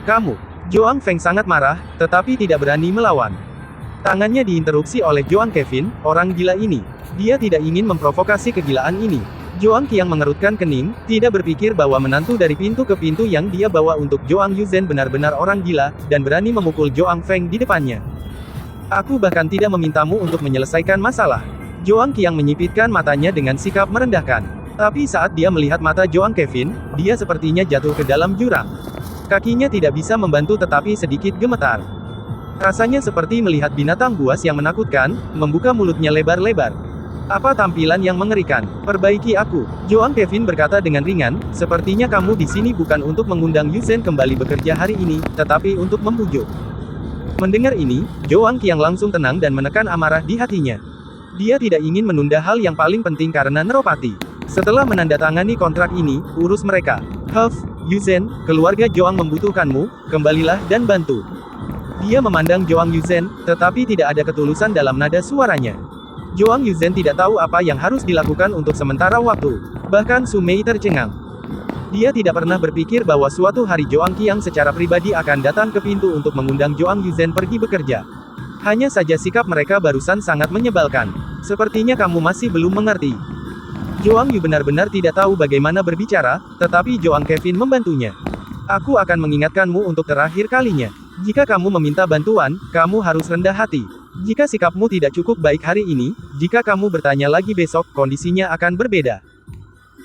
Kamu. Joang Feng sangat marah, tetapi tidak berani melawan. Tangannya diinterupsi oleh Joang Kevin, orang gila ini. Dia tidak ingin memprovokasi kegilaan ini. Joang Qiang mengerutkan kening, tidak berpikir bahwa menantu dari pintu ke pintu yang dia bawa untuk Joang Yuzen benar-benar orang gila, dan berani memukul Joang Feng di depannya. Aku bahkan tidak memintamu untuk menyelesaikan masalah. Joang Qiang menyipitkan matanya dengan sikap merendahkan. Tapi saat dia melihat mata Joang Kevin, dia sepertinya jatuh ke dalam jurang. Kakinya tidak bisa membantu tetapi sedikit gemetar. Rasanya seperti melihat binatang buas yang menakutkan, membuka mulutnya lebar-lebar. Apa tampilan yang mengerikan? Perbaiki aku. Joang Kevin berkata dengan ringan, sepertinya kamu di sini bukan untuk mengundang Yuzen kembali bekerja hari ini, tetapi untuk membujuk. Mendengar ini, Joang Qiang langsung tenang dan menekan amarah di hatinya. Dia tidak ingin menunda hal yang paling penting karena Neropati. Setelah menandatangani kontrak ini, urus mereka. Yuzen, keluarga Joang membutuhkanmu, kembalilah dan bantu. Dia memandang Joang Yuzen, tetapi tidak ada ketulusan dalam nada suaranya. Joang Yuzen tidak tahu apa yang harus dilakukan untuk sementara waktu. Bahkan Su Mei tercengang. Dia tidak pernah berpikir bahwa suatu hari Joang Qiang secara pribadi akan datang ke pintu untuk mengundang Joang Yuzen pergi bekerja. Hanya saja sikap mereka barusan sangat menyebalkan. Sepertinya kamu masih belum mengerti. Joang Yu benar-benar tidak tahu bagaimana berbicara, tetapi Joang Kevin membantunya. Aku akan mengingatkanmu untuk terakhir kalinya. Jika kamu meminta bantuan, kamu harus rendah hati. Jika sikapmu tidak cukup baik hari ini, jika kamu bertanya lagi besok, kondisinya akan berbeda.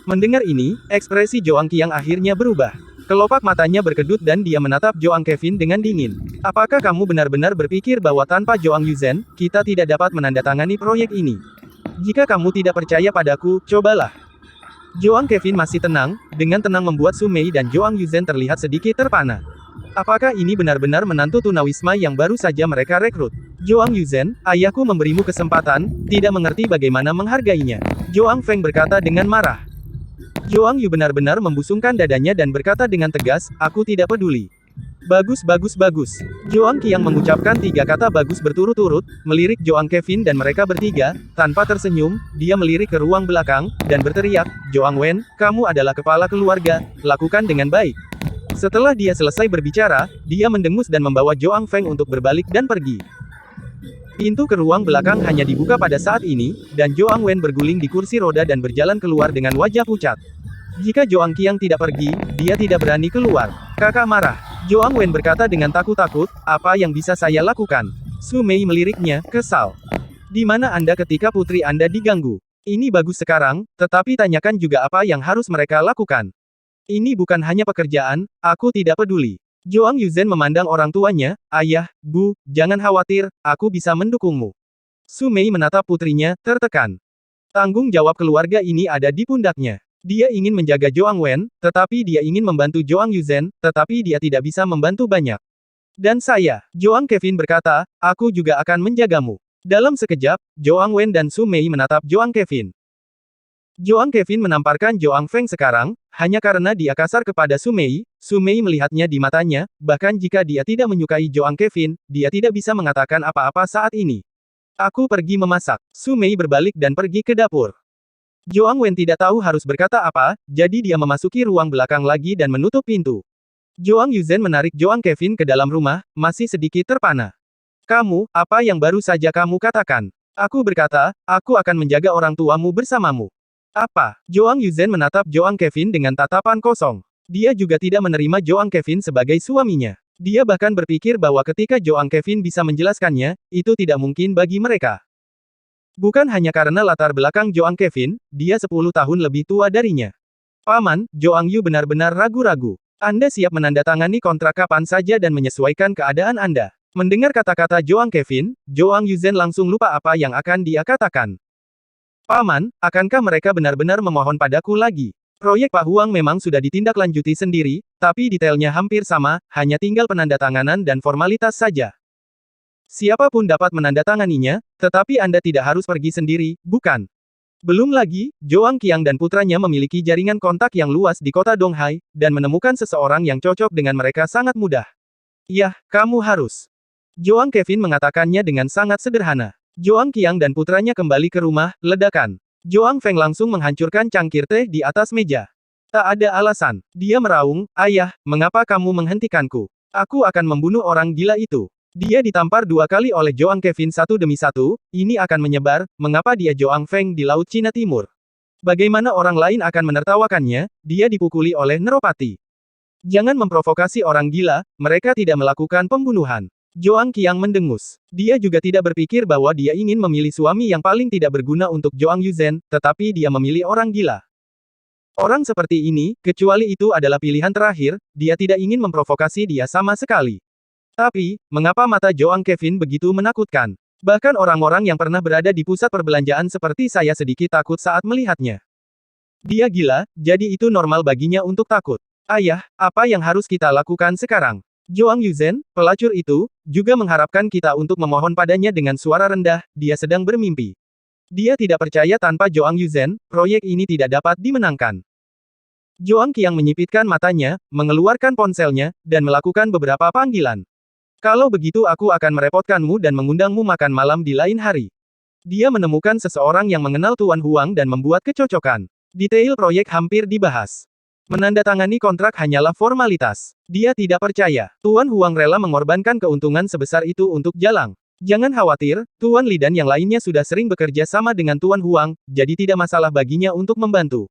Mendengar ini, ekspresi Joang Qiang akhirnya berubah. Kelopak matanya berkedut dan dia menatap Joang Kevin dengan dingin. Apakah kamu benar-benar berpikir bahwa tanpa Joang Yuzen, kita tidak dapat menandatangani proyek ini? Jika kamu tidak percaya padaku, cobalah. Joang Kevin masih tenang, dengan tenang membuat Su Mei dan Joang Yuzen terlihat sedikit terpana. Apakah ini benar-benar menantu tunawisma yang baru saja mereka rekrut? Joang Yuzen, ayahku memberimu kesempatan, tidak mengerti bagaimana menghargainya. Joang Feng berkata dengan marah. Joang Yu benar-benar membusungkan dadanya dan berkata dengan tegas, aku tidak peduli. Bagus. Joang Qiang mengucapkan 3 kata bagus berturut-turut, melirik Joang Kevin dan mereka bertiga, tanpa tersenyum, dia melirik ke ruang belakang, dan berteriak, Joang Wen, kamu adalah kepala keluarga, lakukan dengan baik. Setelah dia selesai berbicara, dia mendengus dan membawa Joang Feng untuk berbalik dan pergi. Pintu ke ruang belakang hanya dibuka pada saat ini, dan Joang Wen berguling di kursi roda dan berjalan keluar dengan wajah pucat. Jika Joang Qiang tidak pergi, dia tidak berani keluar. Kakak marah. Joang Wen berkata dengan takut-takut, apa yang bisa saya lakukan? Su Mei meliriknya, kesal. Di mana Anda ketika putri Anda diganggu? Ini bagus sekarang, tetapi tanyakan juga apa yang harus mereka lakukan. Ini bukan hanya pekerjaan, aku tidak peduli. Joang Yuzen memandang orang tuanya, ayah, bu, jangan khawatir, aku bisa mendukungmu. Su Mei menatap putrinya, tertekan. Tanggung jawab keluarga ini ada di pundaknya. Dia ingin menjaga Joang Wen, tetapi dia ingin membantu Joang Yuzen, tetapi dia tidak bisa membantu banyak. Dan saya, Joang Kevin berkata, aku juga akan menjagamu. Dalam sekejap, Joang Wen dan Su Mei menatap Joang Kevin. Joang Kevin menamparkan Joang Feng sekarang, hanya karena dia kasar kepada Su Mei melihatnya di matanya, bahkan jika dia tidak menyukai Joang Kevin, dia tidak bisa mengatakan apa-apa saat ini. Aku pergi memasak. Su Mei berbalik dan pergi ke dapur. Joang Wen tidak tahu harus berkata apa, jadi dia memasuki ruang belakang lagi dan menutup pintu. Joang Yuzen menarik Joang Kevin ke dalam rumah, masih sedikit terpana. Kamu, apa yang baru saja kamu katakan? Aku berkata, aku akan menjaga orang tuamu bersamamu. Apa? Joang Yuzen menatap Joang Kevin dengan tatapan kosong. Dia juga tidak menerima Joang Kevin sebagai suaminya. Dia bahkan berpikir bahwa ketika Joang Kevin bisa menjelaskannya, itu tidak mungkin bagi mereka. Bukan hanya karena latar belakang Joang Kevin, dia 10 tahun lebih tua darinya. Paman, Joang Yu benar-benar ragu-ragu. Anda siap menandatangani kontrak kapan saja dan menyesuaikan keadaan Anda. Mendengar kata-kata Joang Kevin, Joang Yuzen langsung lupa apa yang akan dia katakan. Paman, akankah mereka benar-benar memohon padaku lagi? Proyek Pak Huang memang sudah ditindaklanjuti sendiri, tapi detailnya hampir sama, hanya tinggal penandatanganan dan formalitas saja. Siapapun dapat menandatanganinya, tetapi Anda tidak harus pergi sendiri, bukan? Belum lagi, Joang Qiang dan putranya memiliki jaringan kontak yang luas di kota Donghai, dan menemukan seseorang yang cocok dengan mereka sangat mudah. Yah, kamu harus. Joang Kevin mengatakannya dengan sangat sederhana. Joang Qiang dan putranya kembali ke rumah, ledakan. Joang Feng langsung menghancurkan cangkir teh di atas meja. Tak ada alasan. Dia meraung, ayah, mengapa kamu menghentikanku? Aku akan membunuh orang gila itu. Dia ditampar 2 kali oleh Zhao Kevin satu demi satu, ini akan menyebar, mengapa dia Zhao Feng di Laut Cina Timur? Bagaimana orang lain akan menertawakannya, dia dipukuli oleh Neropati. Jangan memprovokasi orang gila, mereka tidak melakukan pembunuhan. Zhao Qiang mendengus. Dia juga tidak berpikir bahwa dia ingin memilih suami yang paling tidak berguna untuk Zhao Yuzhen, tetapi dia memilih orang gila. Orang seperti ini, kecuali itu adalah pilihan terakhir, dia tidak ingin memprovokasi dia sama sekali. Tapi, mengapa mata Zhao Kevin begitu menakutkan? Bahkan orang-orang yang pernah berada di pusat perbelanjaan seperti saya sedikit takut saat melihatnya. Dia gila, jadi itu normal baginya untuk takut. Ayah, apa yang harus kita lakukan sekarang? Zhao Yuzhen, pelacur itu, juga mengharapkan kita untuk memohon padanya dengan suara rendah, dia sedang bermimpi. Dia tidak percaya tanpa Zhao Yuzhen, proyek ini tidak dapat dimenangkan. Zhao Qiang menyipitkan matanya, mengeluarkan ponselnya, dan melakukan beberapa panggilan. Kalau begitu aku akan merepotkanmu dan mengundangmu makan malam di lain hari. Dia menemukan seseorang yang mengenal Tuan Huang dan membuat kecocokan. Detail proyek hampir dibahas. Menandatangani kontrak hanyalah formalitas. Dia tidak percaya. Tuan Huang rela mengorbankan keuntungan sebesar itu untuk Jalang. Jangan khawatir, Tuan Li dan yang lainnya sudah sering bekerja sama dengan Tuan Huang, jadi tidak masalah baginya untuk membantu.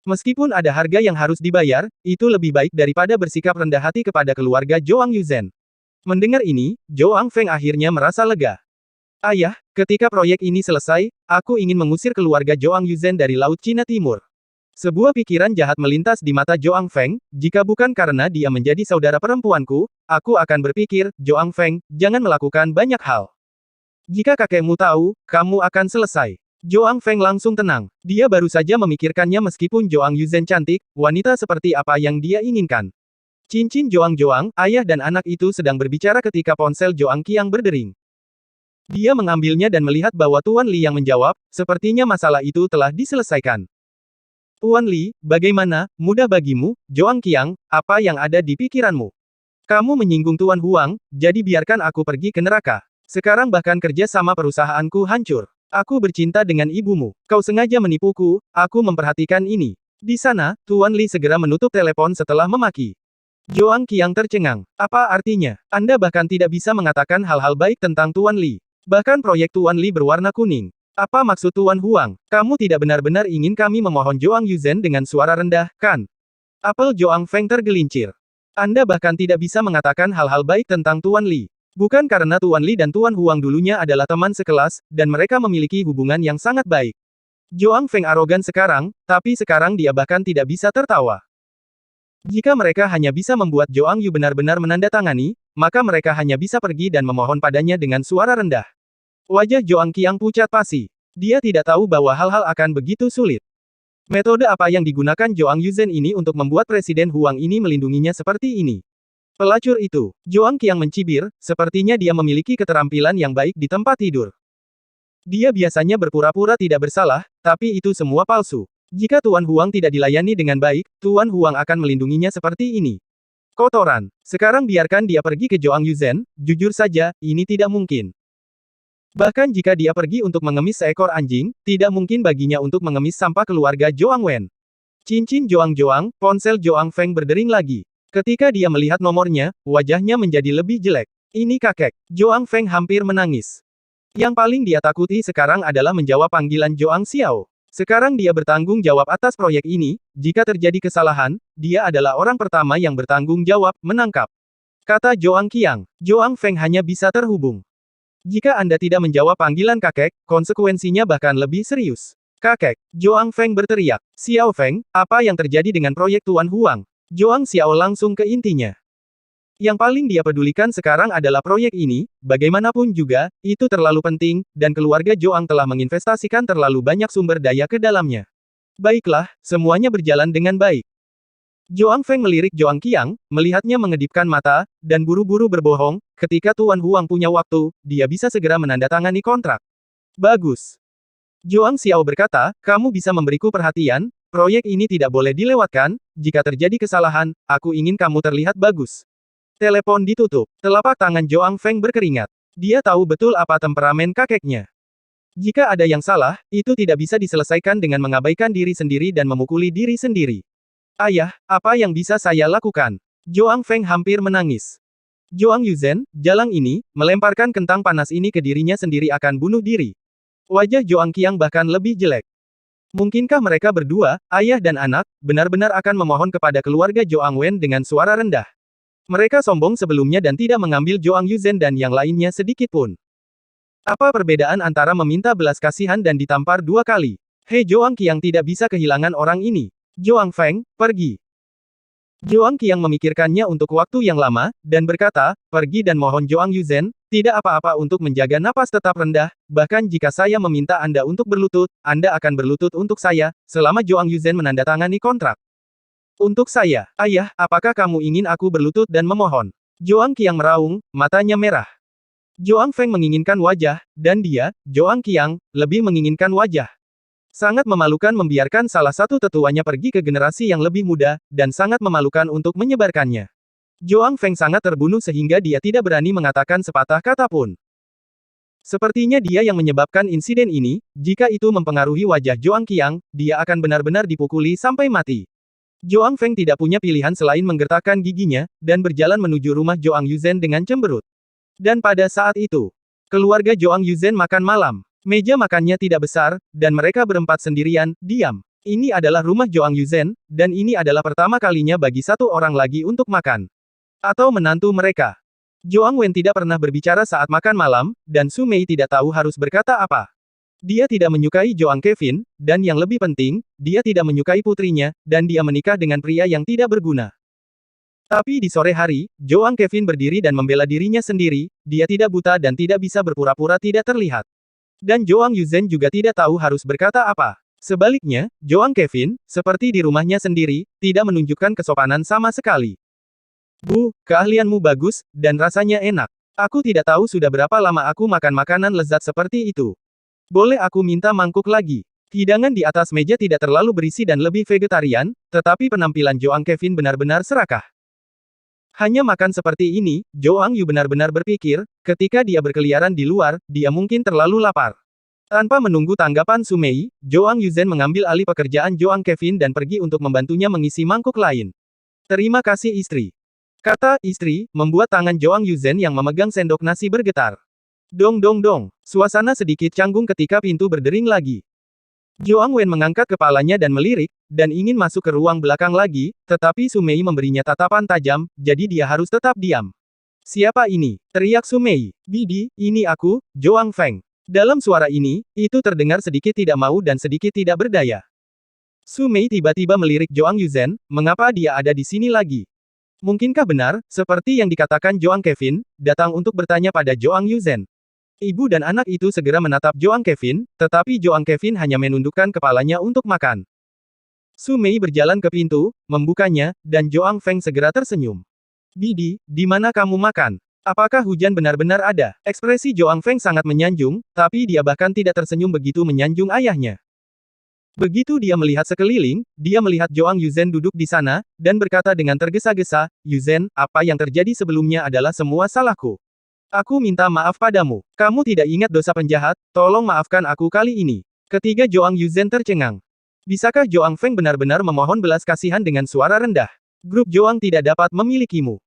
Meskipun ada harga yang harus dibayar, itu lebih baik daripada bersikap rendah hati kepada keluarga Zhao Yuzhen. Mendengar ini, Zhao Feng akhirnya merasa lega. Ayah, ketika proyek ini selesai, aku ingin mengusir keluarga Zhao Yuzhen dari Laut Cina Timur. Sebuah pikiran jahat melintas di mata Zhao Feng, jika bukan karena dia menjadi saudara perempuanku, aku akan berpikir, Zhao Feng, jangan melakukan banyak hal. Jika kakekmu tahu, kamu akan selesai. Zhao Feng langsung tenang. Dia baru saja memikirkannya meskipun Zhao Yuzhen cantik, wanita seperti apa yang dia inginkan. Cincin Zhao, ayah dan anak itu sedang berbicara ketika ponsel Zhao Qiang berdering. Dia mengambilnya dan melihat bahwa Tuan Li yang menjawab, sepertinya masalah itu telah diselesaikan. Tuan Li, bagaimana, mudah bagimu, Zhao Qiang, apa yang ada di pikiranmu? Kamu menyinggung Tuan Huang, jadi biarkan aku pergi ke neraka. Sekarang bahkan kerja sama perusahaanku hancur. Aku bercinta dengan ibumu. Kau sengaja menipuku, aku memperhatikan ini. Di sana, Tuan Li segera menutup telepon setelah memaki. Zhao Qiang tercengang. Apa artinya? Anda bahkan tidak bisa mengatakan hal-hal baik tentang Tuan Li. Bahkan proyek Tuan Li berwarna kuning. Apa maksud Tuan Huang? Kamu tidak benar-benar ingin kami memohon Zhao Yuzhen dengan suara rendah, kan? Apel Zhao Feng tergelincir. Anda bahkan tidak bisa mengatakan hal-hal baik tentang Tuan Li. Bukan karena Tuan Li dan Tuan Huang dulunya adalah teman sekelas, dan mereka memiliki hubungan yang sangat baik. Zhao Feng arogan sekarang, tapi sekarang dia bahkan tidak bisa tertawa. Jika mereka hanya bisa membuat Zhao Yu benar-benar menandatangani, maka mereka hanya bisa pergi dan memohon padanya dengan suara rendah. Wajah Zhao Qiang pucat pasi. Dia tidak tahu bahwa hal-hal akan begitu sulit. Metode apa yang digunakan Zhao Yuzhen ini untuk membuat Presiden Huang ini melindunginya seperti ini? Pelacur itu, Zhao Qiang mencibir, sepertinya dia memiliki keterampilan yang baik di tempat tidur. Dia biasanya berpura-pura tidak bersalah, tapi itu semua palsu. Jika Tuan Huang tidak dilayani dengan baik, Tuan Huang akan melindunginya seperti ini. Kotoran. Sekarang biarkan dia pergi ke Zhao Yuzhen, jujur saja, ini tidak mungkin. Bahkan jika dia pergi untuk mengemis seekor anjing, tidak mungkin baginya untuk mengemis sampah keluarga Zhao Wen. Cincin Zhao, ponsel Zhao Feng berdering lagi. Ketika dia melihat nomornya, wajahnya menjadi lebih jelek. Ini kakek. Zhao Feng hampir menangis. Yang paling dia takuti sekarang adalah menjawab panggilan Zhao Xiao. Sekarang dia bertanggung jawab atas proyek ini, jika terjadi kesalahan, dia adalah orang pertama yang bertanggung jawab, menangkap. Kata Zhao Qiang. Zhao Feng hanya bisa terhubung. Jika Anda tidak menjawab panggilan kakek, konsekuensinya bahkan lebih serius. Kakek, Zhao Feng berteriak. Xiao Feng, apa yang terjadi dengan proyek Tuan Huang? Zhao Xiao langsung ke intinya. Yang paling dia pedulikan sekarang adalah proyek ini, bagaimanapun juga, itu terlalu penting, dan keluarga Zhao telah menginvestasikan terlalu banyak sumber daya ke dalamnya. Baiklah, semuanya berjalan dengan baik. Zhao Feng melirik Zhao Qiang, melihatnya mengedipkan mata, dan buru-buru berbohong, ketika Tuan Huang punya waktu, dia bisa segera menandatangani kontrak. Bagus. Zhao Xiao berkata, kamu bisa memberiku perhatian, proyek ini tidak boleh dilewatkan, jika terjadi kesalahan, aku ingin kamu terlihat bagus. Telepon ditutup. Telapak tangan Zhao Feng berkeringat. Dia tahu betul apa temperamen kakeknya. Jika ada yang salah, itu tidak bisa diselesaikan dengan mengabaikan diri sendiri dan memukuli diri sendiri. Ayah, apa yang bisa saya lakukan? Joang Feng hampir menangis. Joang Yuzen, jalang ini, melemparkan kentang panas ini ke dirinya sendiri akan bunuh diri. Wajah Joang Qiang bahkan lebih jelek. Mungkinkah mereka berdua, ayah dan anak, benar-benar akan memohon kepada keluarga Joang Wen dengan suara rendah? Mereka sombong sebelumnya dan tidak mengambil Joang Yuzen dan yang lainnya sedikit pun. Apa perbedaan antara meminta belas kasihan dan ditampar 2 kali? Hei Joang Qiang tidak bisa kehilangan orang ini. Joang Feng, pergi. Joang Qiang memikirkannya untuk waktu yang lama, dan berkata, pergi dan mohon Joang Yuzen, tidak apa-apa untuk menjaga napas tetap rendah, bahkan jika saya meminta Anda untuk berlutut, Anda akan berlutut untuk saya, selama Joang Yuzen menandatangani kontrak. Untuk saya, ayah, apakah kamu ingin aku berlutut dan memohon? Joang Qiang meraung, matanya merah. Joang Feng menginginkan wajah, dan dia, Joang Qiang, lebih menginginkan wajah. Sangat memalukan membiarkan salah satu tetuanya pergi ke generasi yang lebih muda, dan sangat memalukan untuk menyebarkannya. Joang Feng sangat terbunuh sehingga dia tidak berani mengatakan sepatah kata pun. Sepertinya dia yang menyebabkan insiden ini, jika itu mempengaruhi wajah Joang Qiang, dia akan benar-benar dipukuli sampai mati. Joang Feng tidak punya pilihan selain menggertakkan giginya, dan berjalan menuju rumah Joang Yuzen dengan cemberut. Dan pada saat itu, keluarga Joang Yuzen makan malam. Meja makannya tidak besar, dan mereka berempat sendirian, diam. Ini adalah rumah Joang Yuzen, dan ini adalah pertama kalinya bagi satu orang lagi untuk makan. Atau menantu mereka. Joang Wen tidak pernah berbicara saat makan malam, dan Su Mei tidak tahu harus berkata apa. Dia tidak menyukai Joang Kevin, dan yang lebih penting, dia tidak menyukai putrinya, dan dia menikah dengan pria yang tidak berguna. Tapi di sore hari, Joang Kevin berdiri dan membela dirinya sendiri, dia tidak buta dan tidak bisa berpura-pura tidak terlihat. Dan Joang Yuzen juga tidak tahu harus berkata apa. Sebaliknya, Joang Kevin, seperti di rumahnya sendiri, tidak menunjukkan kesopanan sama sekali. Bu, keahlianmu bagus, dan rasanya enak. Aku tidak tahu sudah berapa lama aku makan makanan lezat seperti itu. Boleh aku minta mangkuk lagi? Hidangan di atas meja tidak terlalu berisi dan lebih vegetarian, tetapi penampilan Joang Kevin benar-benar serakah. Hanya makan seperti ini, Joang Yu benar-benar berpikir, ketika dia berkeliaran di luar, dia mungkin terlalu lapar. Tanpa menunggu tanggapan Su Mei, Joang Yuzen mengambil alih pekerjaan Joang Kevin dan pergi untuk membantunya mengisi mangkuk lain. Terima kasih istri. Kata istri, membuat tangan Joang Yuzen yang memegang sendok nasi bergetar. Dong dong dong, suasana sedikit canggung ketika pintu berdering lagi. Joang Wen mengangkat kepalanya dan melirik, dan ingin masuk ke ruang belakang lagi, tetapi Su Mei memberinya tatapan tajam, jadi dia harus tetap diam. Siapa ini? Teriak Su Mei. Bibi, ini aku, Joang Feng. Dalam suara ini, itu terdengar sedikit tidak mau dan sedikit tidak berdaya. Su Mei tiba-tiba melirik Joang Yuzen, mengapa dia ada di sini lagi? Mungkinkah benar, seperti yang dikatakan Joang Kevin, datang untuk bertanya pada Joang Yuzen? Ibu dan anak itu segera menatap Joang Kevin, tetapi Joang Kevin hanya menundukkan kepalanya untuk makan. Su Mei berjalan ke pintu, membukanya, dan Joang Feng segera tersenyum. Bibi, di mana kamu makan? Apakah hujan benar-benar ada? Ekspresi Joang Feng sangat menyanjung, tapi dia bahkan tidak tersenyum begitu menyanjung ayahnya. Begitu dia melihat sekeliling, dia melihat Joang Yuzen duduk di sana, dan berkata dengan tergesa-gesa, Yuzen, apa yang terjadi sebelumnya adalah semua salahku. Aku minta maaf padamu. Kamu tidak ingat dosa penjahat, tolong maafkan aku kali ini. Ketiga Joang Yuzen tercengang. Bisakah Joang Feng benar-benar memohon belas kasihan dengan suara rendah? Grup Joang tidak dapat memilikimu.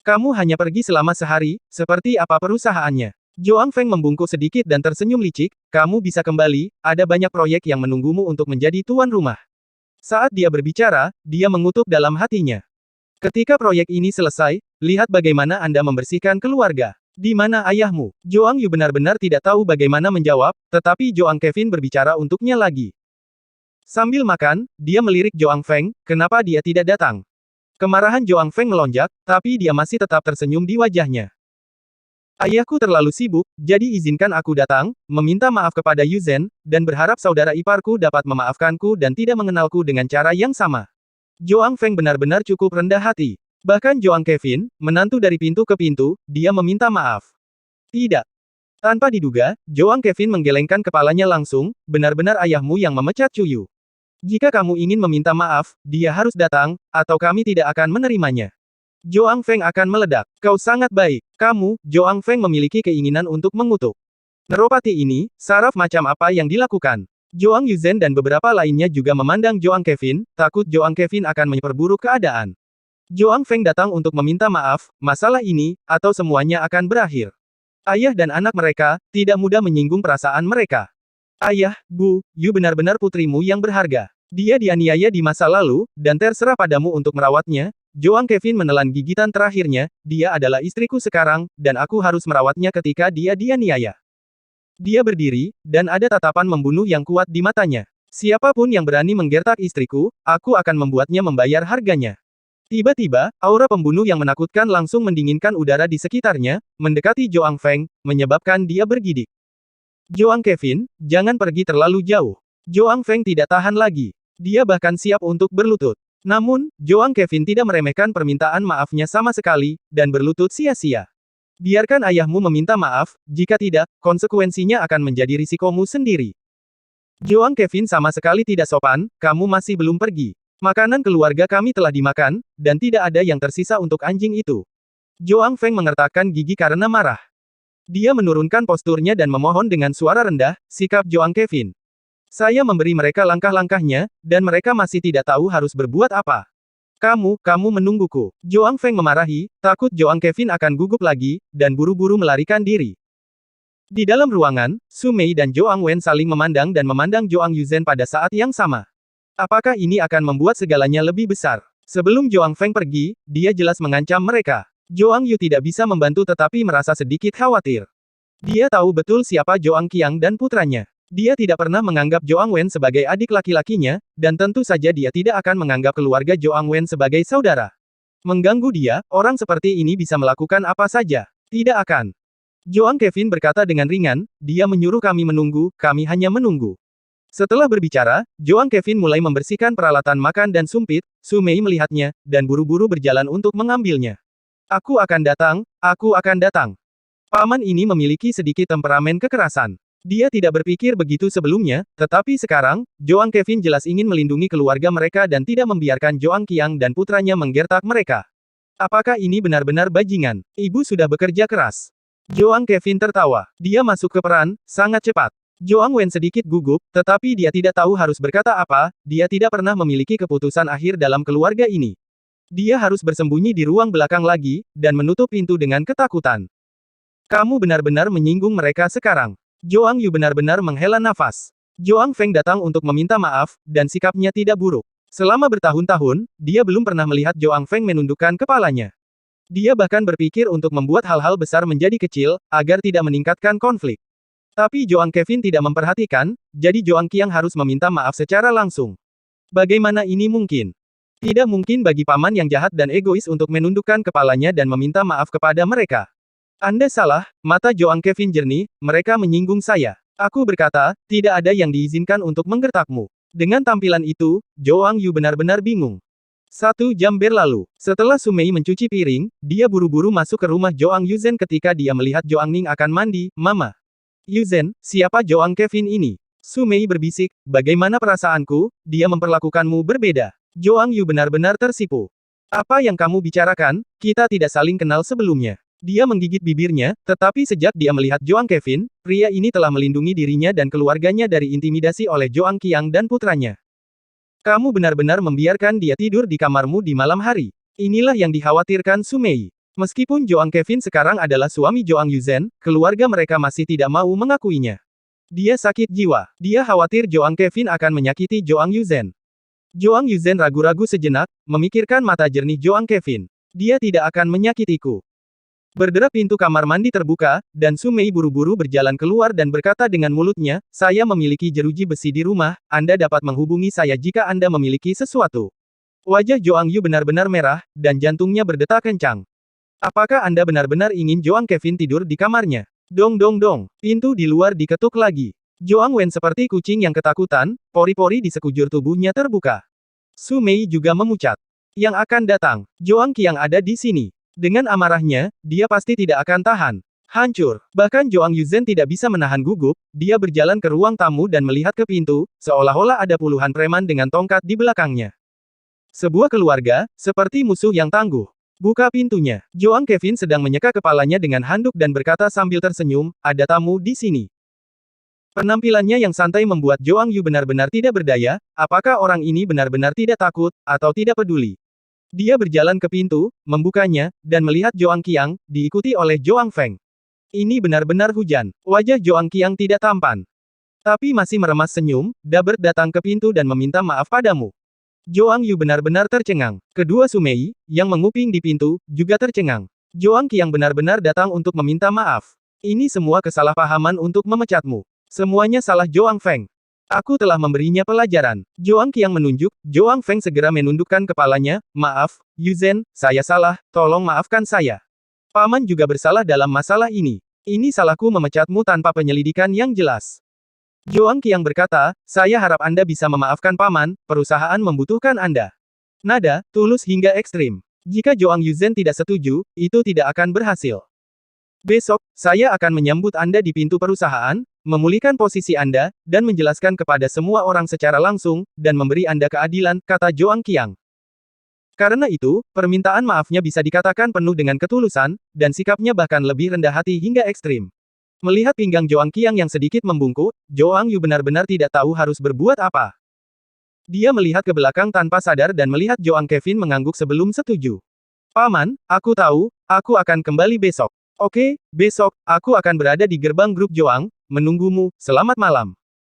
Kamu hanya pergi selama sehari, seperti apa perusahaannya? Joang Feng membungkuk sedikit dan tersenyum licik, kamu bisa kembali, ada banyak proyek yang menunggumu untuk menjadi tuan rumah. Saat dia berbicara, dia mengutuk dalam hatinya. Ketika proyek ini selesai, lihat bagaimana Anda membersihkan keluarga. Di mana ayahmu? Joang Yu benar-benar tidak tahu bagaimana menjawab, tetapi Joang Kevin berbicara untuknya lagi. Sambil makan, dia melirik Joang Feng, kenapa dia tidak datang? Kemarahan Joang Feng melonjak, tapi dia masih tetap tersenyum di wajahnya. Ayahku terlalu sibuk, jadi izinkan aku datang, meminta maaf kepada Yuzen, dan berharap saudara iparku dapat memaafkanku dan tidak mengenalku dengan cara yang sama. Joang Feng benar-benar cukup rendah hati. Bahkan Joang Kevin, menantu dari pintu ke pintu, dia meminta maaf. Tidak. Tanpa diduga, Joang Kevin menggelengkan kepalanya langsung, benar-benar ayahmu yang memecat Cuyu. Jika kamu ingin meminta maaf, dia harus datang, atau kami tidak akan menerimanya. Joang Feng akan meledak. Kau sangat baik. Kamu, Joang Feng memiliki keinginan untuk mengutuk. Neropati ini, saraf macam apa yang dilakukan? Joang Yuzen dan beberapa lainnya juga memandang Joang Kevin, takut Joang Kevin akan memperburuk keadaan. Joang Feng datang untuk meminta maaf, masalah ini, atau semuanya akan berakhir. Ayah dan anak mereka, tidak mudah menyinggung perasaan mereka. Ayah, Bu, Yu benar-benar putrimu yang berharga. Dia dianiaya di masa lalu, dan terserah padamu untuk merawatnya. Joang Kevin menelan gigitan terakhirnya, dia adalah istriku sekarang, dan aku harus merawatnya ketika dia dianiaya. Dia berdiri, dan ada tatapan membunuh yang kuat di matanya. Siapapun yang berani menggertak istriku, aku akan membuatnya membayar harganya. Tiba-tiba, aura pembunuh yang menakutkan langsung mendinginkan udara di sekitarnya, mendekati Joang Feng, menyebabkan dia bergidik. Joang Kevin, jangan pergi terlalu jauh. Joang Feng tidak tahan lagi. Dia bahkan siap untuk berlutut. Namun, Joang Kevin tidak meremehkan permintaan maafnya sama sekali, dan berlutut sia-sia. Biarkan ayahmu meminta maaf, jika tidak, konsekuensinya akan menjadi risikomu sendiri. Joang Kevin sama sekali tidak sopan, kamu masih belum pergi. Makanan keluarga kami telah dimakan, dan tidak ada yang tersisa untuk anjing itu. Joang Feng mengertakkan gigi karena marah. Dia menurunkan posturnya dan memohon dengan suara rendah, sikap Joang Kevin. Saya memberi mereka langkah-langkahnya, dan mereka masih tidak tahu harus berbuat apa. Kamu menungguku. Joang Feng memarahi, takut Joang Kevin akan gugup lagi, dan buru-buru melarikan diri. Di dalam ruangan, Su Mei dan Joang Wen saling memandang dan memandang Joang Yuzen pada saat yang sama. Apakah ini akan membuat segalanya lebih besar? Sebelum Joang Feng pergi, dia jelas mengancam mereka. Joang Yu tidak bisa membantu tetapi merasa sedikit khawatir. Dia tahu betul siapa Joang Qiang dan putranya. Dia tidak pernah menganggap Joang Wen sebagai adik laki-lakinya, dan tentu saja dia tidak akan menganggap keluarga Joang Wen sebagai saudara. Mengganggu dia, orang seperti ini bisa melakukan apa saja. Tidak akan. Joang Kevin berkata dengan ringan, dia menyuruh kami menunggu, kami hanya menunggu. Setelah berbicara, Joang Kevin mulai membersihkan peralatan makan dan sumpit, Su Mei melihatnya, dan buru-buru berjalan untuk mengambilnya. Aku akan datang. Paman ini memiliki sedikit temperamen kekerasan. Dia tidak berpikir begitu sebelumnya, tetapi sekarang, Joang Kevin jelas ingin melindungi keluarga mereka dan tidak membiarkan Joang Qiang dan putranya menggertak mereka. Apakah ini benar-benar bajingan? Ibu sudah bekerja keras. Joang Kevin tertawa. Dia masuk ke peran, sangat cepat. Joang Wen sedikit gugup, tetapi dia tidak tahu harus berkata apa, dia tidak pernah memiliki keputusan akhir dalam keluarga ini. Dia harus bersembunyi di ruang belakang lagi, dan menutup pintu dengan ketakutan. Kamu benar-benar menyinggung mereka sekarang. Joang Yu benar-benar menghela nafas. Joang Feng datang untuk meminta maaf, dan sikapnya tidak buruk. Selama bertahun-tahun, dia belum pernah melihat Joang Feng menundukkan kepalanya. Dia bahkan berpikir untuk membuat hal-hal besar menjadi kecil, agar tidak meningkatkan konflik. Tapi Joang Kevin tidak memperhatikan, jadi Joang Qiang harus meminta maaf secara langsung. Bagaimana ini mungkin? Tidak mungkin bagi paman yang jahat dan egois untuk menundukkan kepalanya dan meminta maaf kepada mereka. Anda salah, mata Joang Kevin jernih, mereka menyinggung saya. Aku berkata, tidak ada yang diizinkan untuk menggertakmu. Dengan tampilan itu, Joang Yu benar-benar bingung. 1 jam berlalu. Setelah Su Mei mencuci piring, dia buru-buru masuk ke rumah Joang Yuzen ketika dia melihat Joang Ning akan mandi, Mama. Yuzen, siapa Joang Kevin ini? Su Mei berbisik, bagaimana perasaanku, dia memperlakukanmu berbeda. Joang Yu benar-benar tersipu. Apa yang kamu bicarakan, kita tidak saling kenal sebelumnya. Dia menggigit bibirnya, tetapi sejak dia melihat Joang Kevin, pria ini telah melindungi dirinya dan keluarganya dari intimidasi oleh Joang Qiang dan putranya. Kamu benar-benar membiarkan dia tidur di kamarmu di malam hari. Inilah yang dikhawatirkan Su Mei. Meskipun Joang Kevin sekarang adalah suami Joang Yuzen, keluarga mereka masih tidak mau mengakuinya. Dia sakit jiwa. Dia khawatir Joang Kevin akan menyakiti Joang Yuzen. Joang Yuzen ragu-ragu sejenak, memikirkan mata jernih Joang Kevin. Dia tidak akan menyakitiku. Berderap pintu kamar mandi terbuka, dan Su Mei buru-buru berjalan keluar dan berkata dengan mulutnya, saya memiliki jeruji besi di rumah, Anda dapat menghubungi saya jika Anda memiliki sesuatu. Wajah Joang Yu benar-benar merah, dan jantungnya berdetak kencang. Apakah Anda benar-benar ingin Joang Kevin tidur di kamarnya? Dong dong dong, pintu di luar diketuk lagi. Joang Wen seperti kucing yang ketakutan, pori-pori di sekujur tubuhnya terbuka. Su Mei juga memucat. Yang akan datang, Joang Qiang ada di sini. Dengan amarahnya, dia pasti tidak akan tahan. Hancur. Bahkan Joang Yuzen tidak bisa menahan gugup, dia berjalan ke ruang tamu dan melihat ke pintu, seolah-olah ada puluhan preman dengan tongkat di belakangnya. Sebuah keluarga, seperti musuh yang tangguh. Buka pintunya. Joang Kevin sedang menyeka kepalanya dengan handuk dan berkata sambil tersenyum, ada tamu di sini. Penampilannya yang santai membuat Joang Yu benar-benar tidak berdaya, apakah orang ini benar-benar tidak takut, atau tidak peduli. Dia berjalan ke pintu, membukanya, dan melihat Joang Qiang, diikuti oleh Joang Feng. Ini benar-benar hujan. Wajah Joang Qiang tidak tampan. Tapi masih meremas senyum, Dabert datang ke pintu dan meminta maaf padamu. Joang Yu benar-benar tercengang. Kedua Sumei, yang menguping di pintu, juga tercengang. Joang Qiang benar-benar datang untuk meminta maaf. Ini semua kesalahpahaman untuk memecatmu. Semuanya salah Joang Feng. Aku telah memberinya pelajaran. Joang Qiang menunjuk, Joang Feng segera menundukkan kepalanya, maaf, Yuzhen, saya salah, tolong maafkan saya. Paman juga bersalah dalam masalah ini. Ini salahku memecatmu tanpa penyelidikan yang jelas. Joang Qiang berkata, saya harap Anda bisa memaafkan Paman, perusahaan membutuhkan Anda. Nada, tulus hingga ekstrim. Jika Joang Yuzhen tidak setuju, itu tidak akan berhasil. Besok, saya akan menyambut Anda di pintu perusahaan, memulihkan posisi Anda, dan menjelaskan kepada semua orang secara langsung, dan memberi Anda keadilan, kata Joang Qiang. Karena itu, permintaan maafnya bisa dikatakan penuh dengan ketulusan, dan sikapnya bahkan lebih rendah hati hingga ekstrim. Melihat pinggang Joang Qiang yang sedikit membungkuk, Joang Yu benar-benar tidak tahu harus berbuat apa. Dia melihat ke belakang tanpa sadar dan melihat Joang Kevin mengangguk sebelum setuju. Paman, aku tahu, aku akan kembali besok. Oke, besok, aku akan berada di gerbang grup Joang, menunggumu, selamat malam.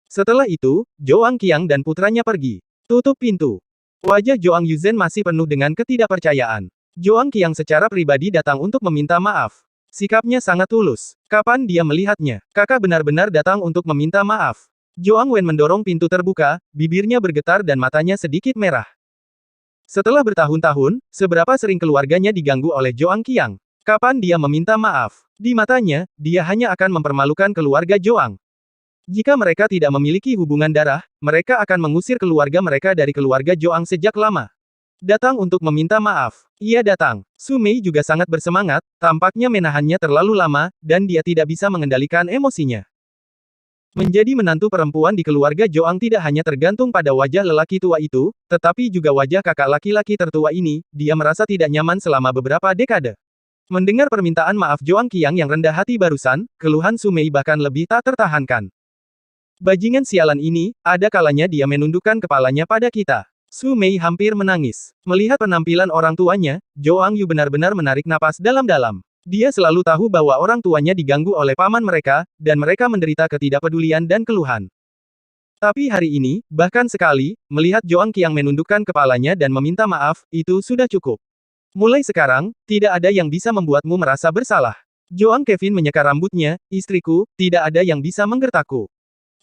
Setelah itu, Joang Qiang dan putranya pergi. Tutup pintu. Wajah Joang Yuzhen masih penuh dengan ketidakpercayaan. Joang Qiang secara pribadi datang untuk meminta maaf. Sikapnya sangat tulus. Kapan dia melihatnya? Kakak benar-benar datang untuk meminta maaf. Joang Wen mendorong pintu terbuka, bibirnya bergetar dan matanya sedikit merah. Setelah bertahun-tahun, seberapa sering keluarganya diganggu oleh Joang Qiang? Kapan dia meminta maaf? Di matanya, dia hanya akan mempermalukan keluarga Joang. Jika mereka tidak memiliki hubungan darah, mereka akan mengusir keluarga mereka dari keluarga Joang sejak lama. Datang untuk meminta maaf. Ia datang. Su Mei juga sangat bersemangat, tampaknya menahannya terlalu lama, dan dia tidak bisa mengendalikan emosinya. Menjadi menantu perempuan di keluarga Joang tidak hanya tergantung pada wajah lelaki tua itu, tetapi juga wajah kakak laki-laki tertua ini, dia merasa tidak nyaman selama beberapa dekade. Mendengar permintaan maaf Joang Qiang yang rendah hati barusan, keluhan Su Mei bahkan lebih tak tertahankan. Bajingan sialan ini, ada kalanya dia menundukkan kepalanya pada kita. Su Mei hampir menangis. Melihat penampilan orang tuanya, Joang Yu benar-benar menarik napas dalam-dalam. Dia selalu tahu bahwa orang tuanya diganggu oleh paman mereka, dan mereka menderita ketidakpedulian dan keluhan. Tapi hari ini, bahkan sekali, melihat Joang Qiang menundukkan kepalanya dan meminta maaf, itu sudah cukup. Mulai sekarang, tidak ada yang bisa membuatmu merasa bersalah. Joang Kevin menyeka rambutnya, istriku, tidak ada yang bisa menggertakku.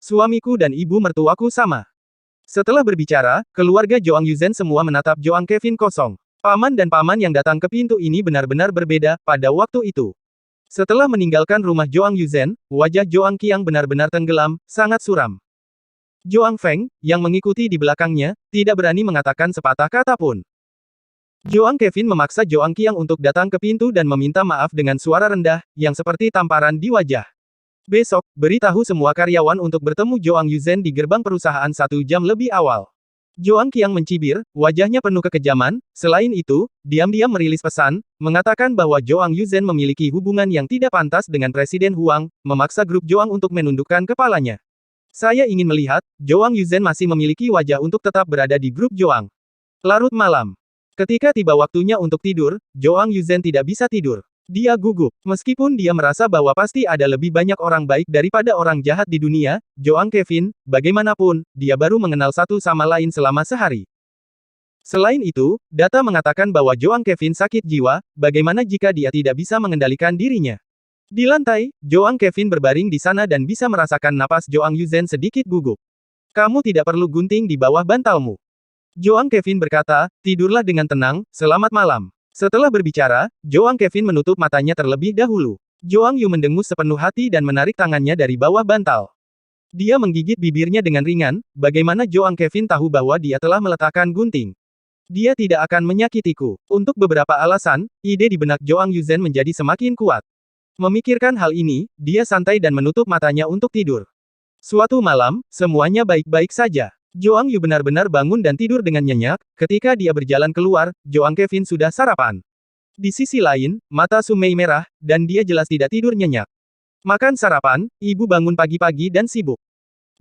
Suamiku dan ibu mertuaku sama. Setelah berbicara, keluarga Joang Yuzhen semua menatap Joang Kevin kosong. Paman dan paman yang datang ke pintu ini benar-benar berbeda, pada waktu itu. Setelah meninggalkan rumah Joang Yuzhen, wajah Joang Qiang benar-benar tenggelam, sangat suram. Joang Feng, yang mengikuti di belakangnya, tidak berani mengatakan sepatah kata pun. Joang Kevin memaksa Joang Qiang untuk datang ke pintu dan meminta maaf dengan suara rendah, yang seperti tamparan di wajah. Besok, beritahu semua karyawan untuk bertemu Joang Yuzhen di gerbang perusahaan 1 jam lebih awal. Joang Qiang mencibir, wajahnya penuh kekejaman, selain itu, diam-diam merilis pesan, mengatakan bahwa Joang Yuzhen memiliki hubungan yang tidak pantas dengan Presiden Huang, memaksa grup Joang untuk menundukkan kepalanya. Saya ingin melihat, Joang Yuzhen masih memiliki wajah untuk tetap berada di grup Joang. Larut malam. Ketika tiba waktunya untuk tidur, Joang Yuzhen tidak bisa tidur. Dia gugup. Meskipun dia merasa bahwa pasti ada lebih banyak orang baik daripada orang jahat di dunia, Joang Kevin, bagaimanapun, dia baru mengenal satu sama lain selama sehari. Selain itu, data mengatakan bahwa Joang Kevin sakit jiwa, bagaimana jika dia tidak bisa mengendalikan dirinya? Di lantai, Joang Kevin berbaring di sana dan bisa merasakan napas Joang Yuzhen sedikit gugup. Kamu tidak perlu gunting di bawah bantalmu. Joang Kevin berkata, tidurlah dengan tenang, selamat malam. Setelah berbicara, Joang Kevin menutup matanya terlebih dahulu. Joang Yu mendengus sepenuh hati dan menarik tangannya dari bawah bantal. Dia menggigit bibirnya dengan ringan, bagaimana Joang Kevin tahu bahwa dia telah meletakkan gunting. Dia tidak akan menyakitiku. Untuk beberapa alasan, ide di benak Joang Yuzhen menjadi semakin kuat. Memikirkan hal ini, dia santai dan menutup matanya untuk tidur. Suatu malam, semuanya baik-baik saja. Joang Yu benar-benar bangun dan tidur dengan nyenyak, ketika dia berjalan keluar, Joang Kevin sudah sarapan. Di sisi lain, mata Su Mei merah, dan dia jelas tidak tidur nyenyak. Makan sarapan, ibu bangun pagi-pagi dan sibuk.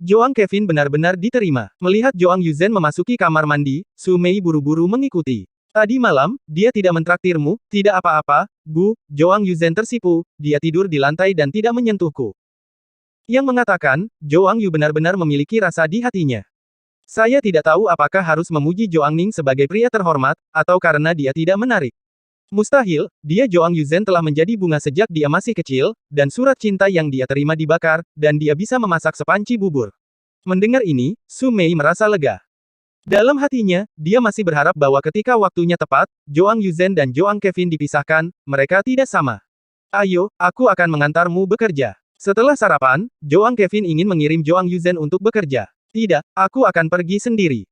Joang Kevin benar-benar diterima. Melihat Joang Yuzhen memasuki kamar mandi, Su Mei buru-buru mengikuti. Tadi malam, dia tidak mentraktirmu, tidak apa-apa, Bu. Joang Yuzen tersipu, dia tidur di lantai dan tidak menyentuhku. Yang mengatakan, Joang Yu benar-benar memiliki rasa di hatinya. Saya tidak tahu apakah harus memuji Joang Ning sebagai pria terhormat, atau karena dia tidak menarik. Mustahil, dia Joang Yuzen telah menjadi bunga sejak dia masih kecil, dan surat cinta yang dia terima dibakar, dan dia bisa memasak sepanci bubur. Mendengar ini, Su Mei merasa lega. Dalam hatinya, dia masih berharap bahwa ketika waktunya tepat, Joang Yuzen dan Joang Kevin dipisahkan, mereka tidak sama. Ayo, aku akan mengantarmu bekerja. Setelah sarapan, Joang Kevin ingin mengirim Joang Yuzen untuk bekerja. Tidak, aku akan pergi sendiri.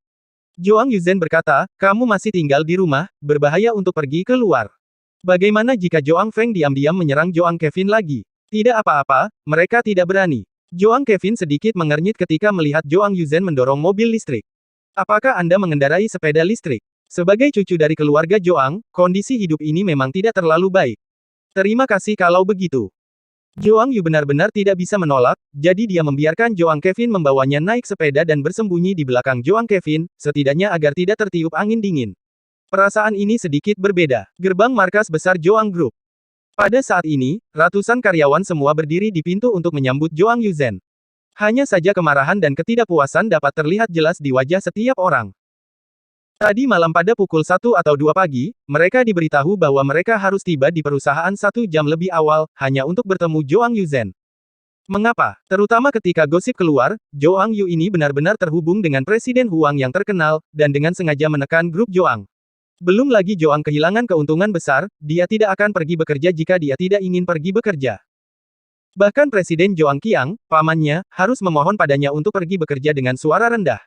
Joang Yuzen berkata, kamu masih tinggal di rumah, berbahaya untuk pergi keluar. Bagaimana jika Joang Feng diam-diam menyerang Joang Kevin lagi? Tidak apa-apa, mereka tidak berani. Joang Kevin sedikit mengernyit ketika melihat Joang Yuzen mendorong mobil listrik. Apakah Anda mengendarai sepeda listrik? Sebagai cucu dari keluarga Joang, kondisi hidup ini memang tidak terlalu baik. Terima kasih kalau begitu. Joang Yu benar-benar tidak bisa menolak, jadi dia membiarkan Joang Kevin membawanya naik sepeda dan bersembunyi di belakang Joang Kevin, setidaknya agar tidak tertiup angin dingin. Perasaan ini sedikit berbeda. Gerbang markas besar Joang Group. Pada saat ini, ratusan karyawan semua berdiri di pintu untuk menyambut Joang Yuzen. Hanya saja kemarahan dan ketidakpuasan dapat terlihat jelas di wajah setiap orang. Tadi malam pada pukul 1 atau 2 pagi, mereka diberitahu bahwa mereka harus tiba di perusahaan 1 jam lebih awal, hanya untuk bertemu Joang Yuzen. Mengapa? Terutama ketika gosip keluar, Joang Yu ini benar-benar terhubung dengan Presiden Huang yang terkenal, dan dengan sengaja menekan grup Joang. Belum lagi Joang kehilangan keuntungan besar, dia tidak akan pergi bekerja jika dia tidak ingin pergi bekerja. Bahkan Presiden Joang Qiang, pamannya, harus memohon padanya untuk pergi bekerja dengan suara rendah.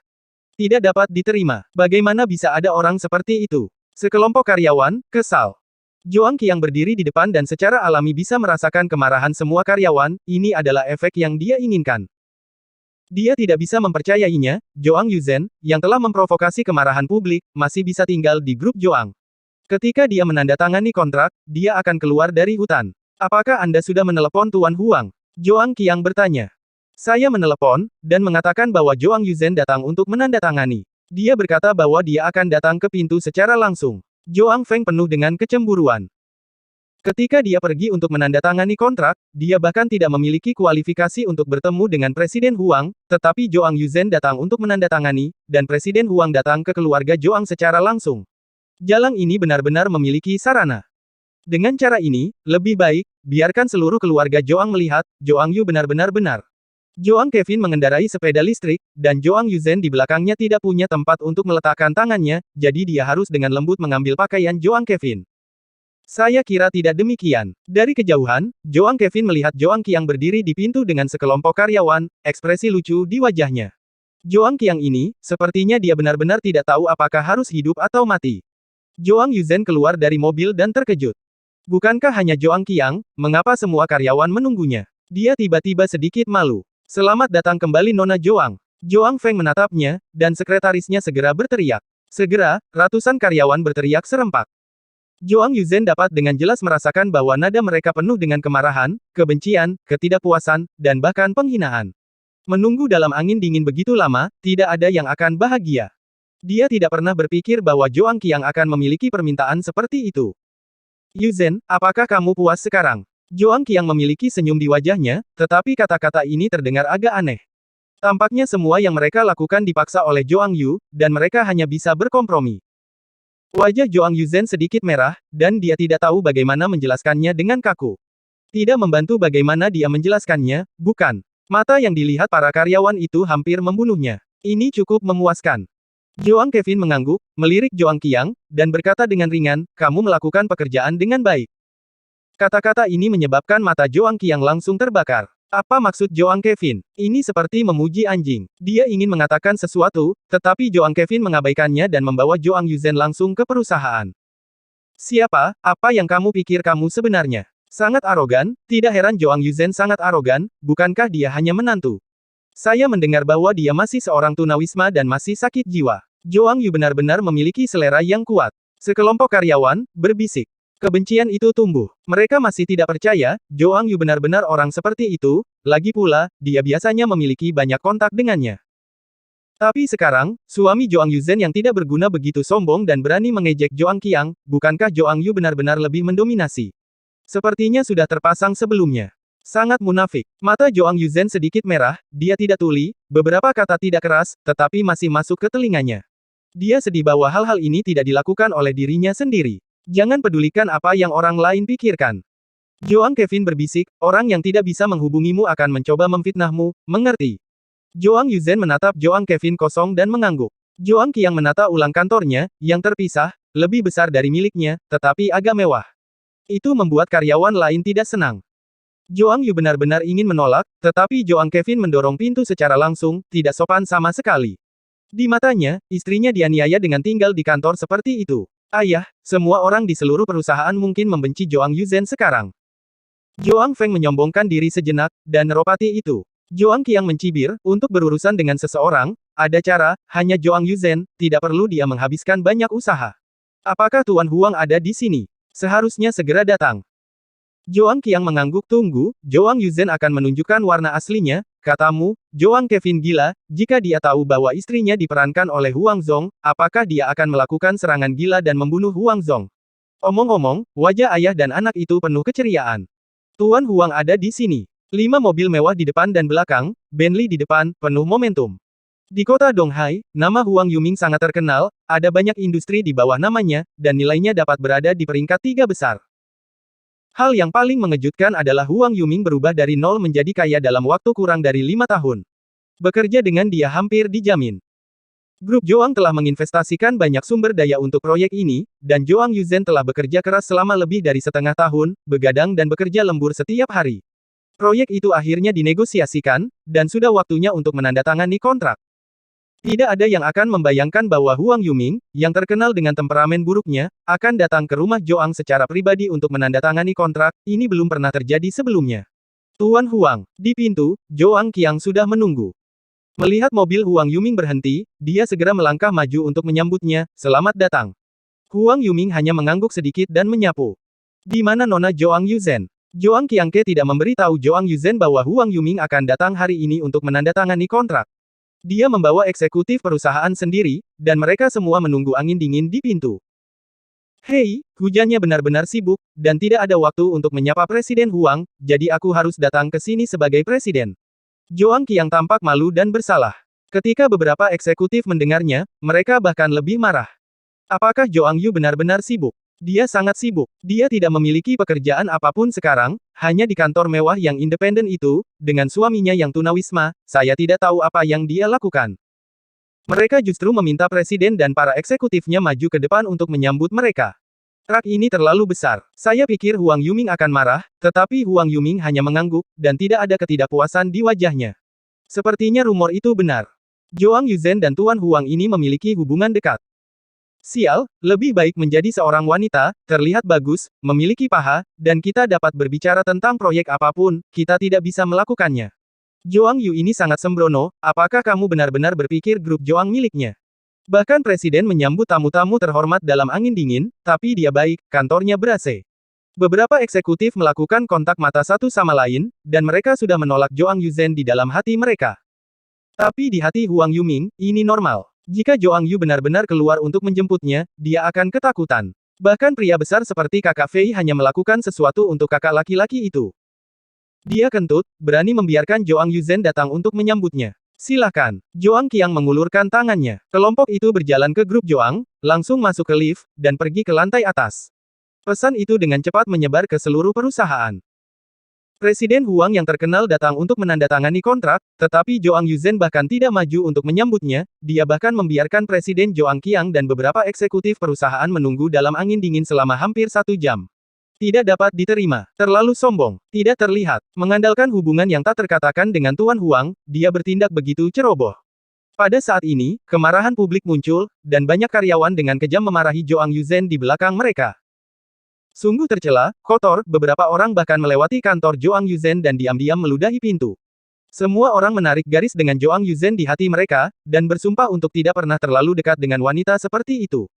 Tidak dapat diterima. Bagaimana bisa ada orang seperti itu? Sekelompok karyawan, kesal. Joang Qiang berdiri di depan dan secara alami bisa merasakan kemarahan semua karyawan, ini adalah efek yang dia inginkan. Dia tidak bisa mempercayainya, Joang Yuzen, yang telah memprovokasi kemarahan publik, masih bisa tinggal di grup Joang. Ketika dia menandatangani kontrak, dia akan keluar dari hutan. Apakah Anda sudah menelepon Tuan Huang? Joang Qiang bertanya. Saya menelepon, dan mengatakan bahwa Joang Yuzen datang untuk menandatangani. Dia berkata bahwa dia akan datang ke pintu secara langsung. Joang Feng penuh dengan kecemburuan. Ketika dia pergi untuk menandatangani kontrak, dia bahkan tidak memiliki kualifikasi untuk bertemu dengan Presiden Huang, tetapi Joang Yuzen datang untuk menandatangani, dan Presiden Huang datang ke keluarga Joang secara langsung. Jalang ini benar-benar memiliki sarana. Dengan cara ini, lebih baik, biarkan seluruh keluarga Joang melihat, Joang Yu benar-benar benar. Joang Kevin mengendarai sepeda listrik, dan Joang Yuzen di belakangnya tidak punya tempat untuk meletakkan tangannya, jadi dia harus dengan lembut mengambil pakaian Joang Kevin. Saya kira tidak demikian. Dari kejauhan, Joang Kevin melihat Joang Qiang berdiri di pintu dengan sekelompok karyawan, ekspresi lucu di wajahnya. Joang Qiang ini, sepertinya dia benar-benar tidak tahu apakah harus hidup atau mati. Joang Yuzen keluar dari mobil dan terkejut. Bukankah hanya Joang Qiang, mengapa semua karyawan menunggunya? Dia tiba-tiba sedikit malu. Selamat datang kembali Nona Joang. Joang Feng menatapnya, dan sekretarisnya segera berteriak. Segera, ratusan karyawan berteriak serempak. Joang Yuzen dapat dengan jelas merasakan bahwa nada mereka penuh dengan kemarahan, kebencian, ketidakpuasan, dan bahkan penghinaan. Menunggu dalam angin dingin begitu lama, tidak ada yang akan bahagia. Dia tidak pernah berpikir bahwa Joang Qiang akan memiliki permintaan seperti itu. Yuzen, apakah kamu puas sekarang? Joang Qiang memiliki senyum di wajahnya, tetapi kata-kata ini terdengar agak aneh. Tampaknya semua yang mereka lakukan dipaksa oleh Joang Yu, dan mereka hanya bisa berkompromi. Wajah Joang Yuzen sedikit merah, dan dia tidak tahu bagaimana menjelaskannya dengan kaku. Tidak membantu bagaimana dia menjelaskannya, bukan. Mata yang dilihat para karyawan itu hampir membunuhnya. Ini cukup memuaskan. Joang Kevin mengangguk, melirik Joang Qiang, dan berkata dengan ringan, kamu melakukan pekerjaan dengan baik. Kata-kata ini menyebabkan mata Joang Qiang langsung terbakar. Apa maksud Joang Kevin? Ini seperti memuji anjing. Dia ingin mengatakan sesuatu, tetapi Joang Kevin mengabaikannya dan membawa Joang Yuzen langsung ke perusahaan. Siapa? Apa yang kamu pikir kamu sebenarnya? Sangat arogan, tidak heran Joang Yuzen sangat arogan, bukankah dia hanya menantu? Saya mendengar bahwa dia masih seorang tunawisma dan masih sakit jiwa. Joang Yu benar-benar memiliki selera yang kuat. Sekelompok karyawan berbisik. Kebencian itu tumbuh. Mereka masih tidak percaya, Joang Yu benar-benar orang seperti itu, lagi pula, dia biasanya memiliki banyak kontak dengannya. Tapi sekarang, suami Joang Yuzen yang tidak berguna begitu sombong dan berani mengejek Joang Qiang, bukankah Joang Yu benar-benar lebih mendominasi? Sepertinya sudah terpasang sebelumnya. Sangat munafik. Mata Joang Yuzen sedikit merah, dia tidak tuli, beberapa kata tidak keras, tetapi masih masuk ke telinganya. Dia sedih bahwa hal-hal ini tidak dilakukan oleh dirinya sendiri. Jangan pedulikan apa yang orang lain pikirkan. Joang Kevin berbisik, orang yang tidak bisa menghubungimu akan mencoba memfitnahmu, mengerti? Joang Yuzen menatap Joang Kevin kosong dan mengangguk. Joang Qiang menata ulang kantornya, yang terpisah, lebih besar dari miliknya, tetapi agak mewah. Itu membuat karyawan lain tidak senang. Joang Yu benar-benar ingin menolak, tetapi Joang Kevin mendorong pintu secara langsung, tidak sopan sama sekali. Di matanya, istrinya dianiaya dengan tinggal di kantor seperti itu. Ayah, semua orang di seluruh perusahaan mungkin membenci Joang Yuzen sekarang. Joang Feng menyombongkan diri sejenak, dan Ropati itu. Joang Qiang mencibir, untuk berurusan dengan seseorang, ada cara, hanya Joang Yuzen, tidak perlu dia menghabiskan banyak usaha. Apakah Tuan Huang ada di sini? Seharusnya segera datang. Joang Qiang mengangguk tunggu, Joang Yuzen akan menunjukkan warna aslinya, katamu, Joang Kevin gila, jika dia tahu bahwa istrinya diperankan oleh Huang Zong, apakah dia akan melakukan serangan gila dan membunuh Huang Zong? Omong-omong, wajah ayah dan anak itu penuh keceriaan. Tuan Huang ada di sini. 5 mobil mewah di depan dan belakang, Bentley di depan, penuh momentum. Di kota Donghai, nama Huang Yuming sangat terkenal, ada banyak industri di bawah namanya, dan nilainya dapat berada di peringkat 3 besar. Hal yang paling mengejutkan adalah Huang Yuming berubah dari nol menjadi kaya dalam waktu kurang dari 5 tahun. Bekerja dengan dia hampir dijamin. Grup Joang telah menginvestasikan banyak sumber daya untuk proyek ini, dan Joang Yuzen telah bekerja keras selama lebih dari setengah tahun, begadang dan bekerja lembur setiap hari. Proyek itu akhirnya dinegosiasikan, dan sudah waktunya untuk menandatangani kontrak. Tidak ada yang akan membayangkan bahwa Huang Yuming, yang terkenal dengan temperamen buruknya, akan datang ke rumah Joang secara pribadi untuk menandatangani kontrak, ini belum pernah terjadi sebelumnya. Tuan Huang, di pintu, Joang Qiang sudah menunggu. Melihat mobil Huang Yuming berhenti, dia segera melangkah maju untuk menyambutnya, selamat datang. Huang Yuming hanya mengangguk sedikit dan menyapu. Di mana Nona Joang Yuzen? Joang Qiangke tidak memberitahu Joang Yuzen bahwa Huang Yuming akan datang hari ini untuk menandatangani kontrak. Dia membawa eksekutif perusahaan sendiri, dan mereka semua menunggu angin dingin di pintu. Hei, hujannya benar-benar sibuk, dan tidak ada waktu untuk menyapa Presiden Huang, jadi aku harus datang ke sini sebagai presiden. Joang Qiang tampak malu dan bersalah. Ketika beberapa eksekutif mendengarnya, mereka bahkan lebih marah. Apakah Joang Yu benar-benar sibuk? Dia sangat sibuk. Dia tidak memiliki pekerjaan apapun sekarang, hanya di kantor mewah yang independen itu, dengan suaminya yang tunawisma, saya tidak tahu apa yang dia lakukan. Mereka justru meminta presiden dan para eksekutifnya maju ke depan untuk menyambut mereka. Rak ini terlalu besar. Saya pikir Huang Yuming akan marah, tetapi Huang Yuming hanya mengangguk, dan tidak ada ketidakpuasan di wajahnya. Sepertinya rumor itu benar. Joang Yuzen dan Tuan Huang ini memiliki hubungan dekat. Sial, lebih baik menjadi seorang wanita, terlihat bagus, memiliki paha, dan kita dapat berbicara tentang proyek apapun, kita tidak bisa melakukannya. Joang Yu ini sangat sembrono, apakah kamu benar-benar berpikir grup Joang miliknya? Bahkan presiden menyambut tamu-tamu terhormat dalam angin dingin, tapi dia baik, kantornya ber-AC. Beberapa eksekutif melakukan kontak mata satu sama lain, dan mereka sudah menolak Joang Yuzen di dalam hati mereka. Tapi di hati Huang Yuming, ini normal. Jika Joang Yu benar-benar keluar untuk menjemputnya, dia akan ketakutan. Bahkan pria besar seperti kakak Fei hanya melakukan sesuatu untuk kakak laki-laki itu. Dia kentut, berani membiarkan Joang Yuzen datang untuk menyambutnya. Silakan. Joang Qiang mengulurkan tangannya. Kelompok itu berjalan ke grup Joang, langsung masuk ke lift, dan pergi ke lantai atas. Pesan itu dengan cepat menyebar ke seluruh perusahaan. Presiden Huang yang terkenal datang untuk menandatangani kontrak, tetapi Joang Yuzen bahkan tidak maju untuk menyambutnya, dia bahkan membiarkan Presiden Joang Qiang dan beberapa eksekutif perusahaan menunggu dalam angin dingin selama hampir 1 jam. Tidak dapat diterima, terlalu sombong, tidak terlihat, mengandalkan hubungan yang tak terkatakan dengan Tuan Huang, dia bertindak begitu ceroboh. Pada saat ini, kemarahan publik muncul, dan banyak karyawan dengan kejam memarahi Joang Yuzen di belakang mereka. Sungguh tercela, kotor, beberapa orang bahkan melewati kantor Joang Yuzen dan diam-diam meludahi pintu. Semua orang menarik garis dengan Joang Yuzen di hati mereka, dan bersumpah untuk tidak pernah terlalu dekat dengan wanita seperti itu.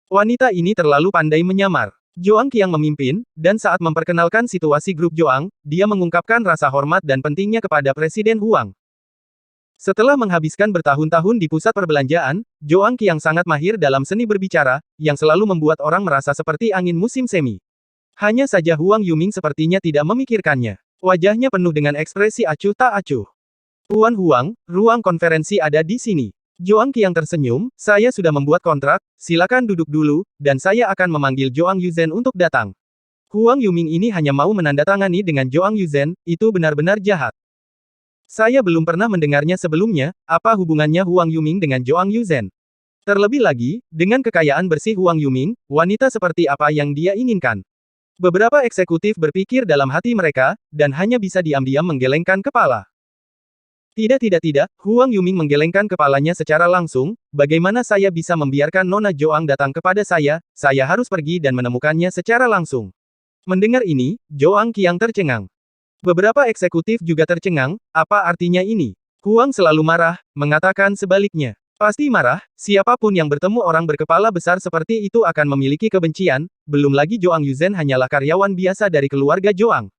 Wanita ini terlalu pandai menyamar. Joang Qiang memimpin, dan saat memperkenalkan situasi grup Joang, dia mengungkapkan rasa hormat dan pentingnya kepada Presiden Huang. Setelah menghabiskan bertahun-tahun di pusat perbelanjaan, Joang Qiang sangat mahir dalam seni berbicara, yang selalu membuat orang merasa seperti angin musim semi. Hanya saja Huang Yuming sepertinya tidak memikirkannya. Wajahnya penuh dengan ekspresi acuh tak acuh. Tuan Huang, ruang konferensi ada di sini. Joang Qiang tersenyum, saya sudah membuat kontrak, silakan duduk dulu, dan saya akan memanggil Joang Yuzhen untuk datang. Huang Yuming ini hanya mau menandatangani dengan Joang Yuzhen, itu benar-benar jahat. Saya belum pernah mendengarnya sebelumnya, apa hubungannya Huang Yuming dengan Joang Yuzhen? Terlebih lagi, dengan kekayaan bersih Huang Yuming, wanita seperti apa yang dia inginkan? Beberapa eksekutif berpikir dalam hati mereka, dan hanya bisa diam-diam menggelengkan kepala. Tidak, Huang Yuming menggelengkan kepalanya secara langsung, bagaimana saya bisa membiarkan Nona Joang datang kepada saya harus pergi dan menemukannya secara langsung. Mendengar ini, Joang Qiang tercengang. Beberapa eksekutif juga tercengang, apa artinya ini? Huang selalu marah, mengatakan sebaliknya. Pasti marah, siapapun yang bertemu orang berkepala besar seperti itu akan memiliki kebencian, belum lagi Joang Yuzhen hanyalah karyawan biasa dari keluarga Joang.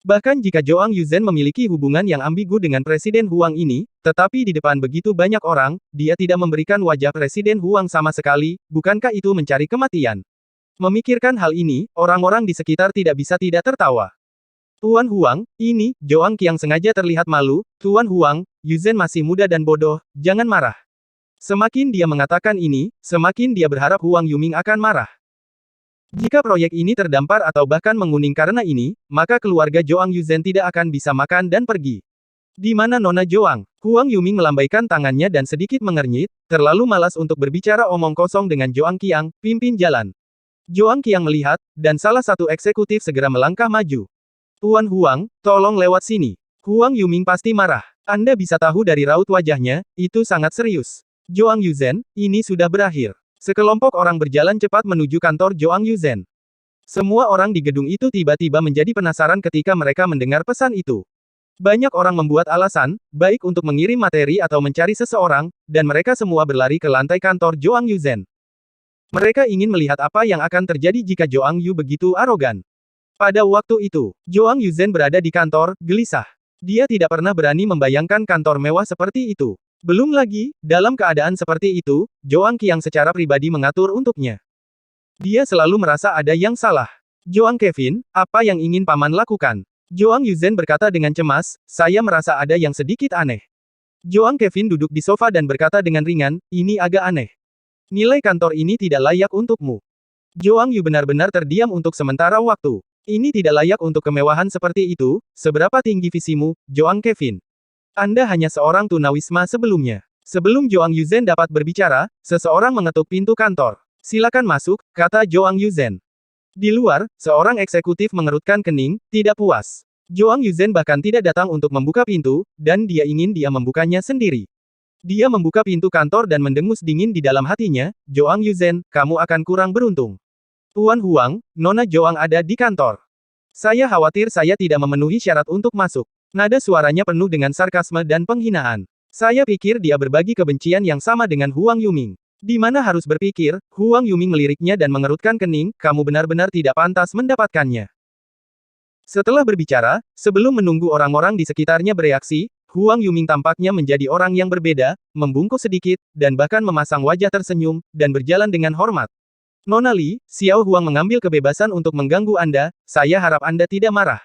Bahkan jika Joang Yuzhen memiliki hubungan yang ambigu dengan Presiden Huang ini, tetapi di depan begitu banyak orang, dia tidak memberikan wajah Presiden Huang sama sekali, bukankah itu mencari kematian? Memikirkan hal ini, orang-orang di sekitar tidak bisa tidak tertawa. Tuan Huang, ini, Joang Qiang sengaja terlihat malu, Tuan Huang, Yuzhen masih muda dan bodoh, jangan marah. Semakin dia mengatakan ini, semakin dia berharap Huang Yuming akan marah. Jika proyek ini terdampar atau bahkan menguning karena ini, maka keluarga Joang Yuzhen tidak akan bisa makan dan pergi. Di mana Nona Joang? Huang Yuming melambaikan tangannya dan sedikit mengernyit, terlalu malas untuk berbicara omong kosong dengan Joang Qiang, pimpin jalan. Joang Qiang melihat, dan salah satu eksekutif segera melangkah maju. Tuan Huang, tolong lewat sini. Huang Yuming pasti marah. Anda bisa tahu dari raut wajahnya, itu sangat serius. Joang Yuzhen, ini sudah berakhir. Sekelompok orang berjalan cepat menuju kantor Joang Yuzhen. Semua orang di gedung itu tiba-tiba menjadi penasaran ketika mereka mendengar pesan itu. Banyak orang membuat alasan, baik untuk mengirim materi atau mencari seseorang, dan mereka semua berlari ke lantai kantor Joang Yuzhen. Mereka ingin melihat apa yang akan terjadi jika Joang Yu begitu arogan. Pada waktu itu, Joang Yuzhen berada di kantor, gelisah. Dia tidak pernah berani membayangkan kantor mewah seperti itu. Belum lagi, dalam keadaan seperti itu, Joang Qiang secara pribadi mengatur untuknya. Dia selalu merasa ada yang salah. Joang Kevin, apa yang ingin paman lakukan? Joang Yuzhen berkata dengan cemas, saya merasa ada yang sedikit aneh. Joang Kevin duduk di sofa dan berkata dengan ringan, ini agak aneh. Nilai kantor ini tidak layak untukmu. Joang Yu benar-benar terdiam untuk sementara waktu. Ini tidak layak untuk kemewahan seperti itu, seberapa tinggi visimu, Joang Kevin? Anda hanya seorang tunawisma sebelumnya. Sebelum Joang Yuzhen dapat berbicara, seseorang mengetuk pintu kantor. Silakan masuk, kata Joang Yuzhen. Di luar, seorang eksekutif mengerutkan kening, tidak puas. Joang Yuzhen bahkan tidak datang untuk membuka pintu, dan dia ingin dia membukanya sendiri. Dia membuka pintu kantor dan mendengus dingin di dalam hatinya, Joang Yuzhen, kamu akan kurang beruntung. Tuan Huang, Nona Joang ada di kantor. Saya khawatir saya tidak memenuhi syarat untuk masuk. Nada suaranya penuh dengan sarkasme dan penghinaan. Saya pikir dia berbagi kebencian yang sama dengan Huang Yuming. Di mana harus berpikir, Huang Yuming meliriknya dan mengerutkan kening, kamu benar-benar tidak pantas mendapatkannya. Setelah berbicara, sebelum menunggu orang-orang di sekitarnya bereaksi, Huang Yuming tampaknya menjadi orang yang berbeda, membungkuk sedikit, dan bahkan memasang wajah tersenyum, dan berjalan dengan hormat. Nona Li, Xiao Huang mengambil kebebasan untuk mengganggu Anda, saya harap Anda tidak marah.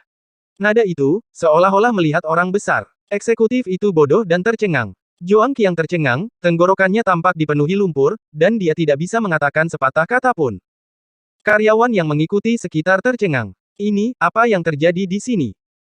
Nada itu, seolah-olah melihat orang besar. Eksekutif itu bodoh dan tercengang. Joang Qiang tercengang, tenggorokannya tampak dipenuhi lumpur, dan dia tidak bisa mengatakan sepatah kata pun. Karyawan yang mengikuti sekitar tercengang. Ini, apa yang terjadi di sini?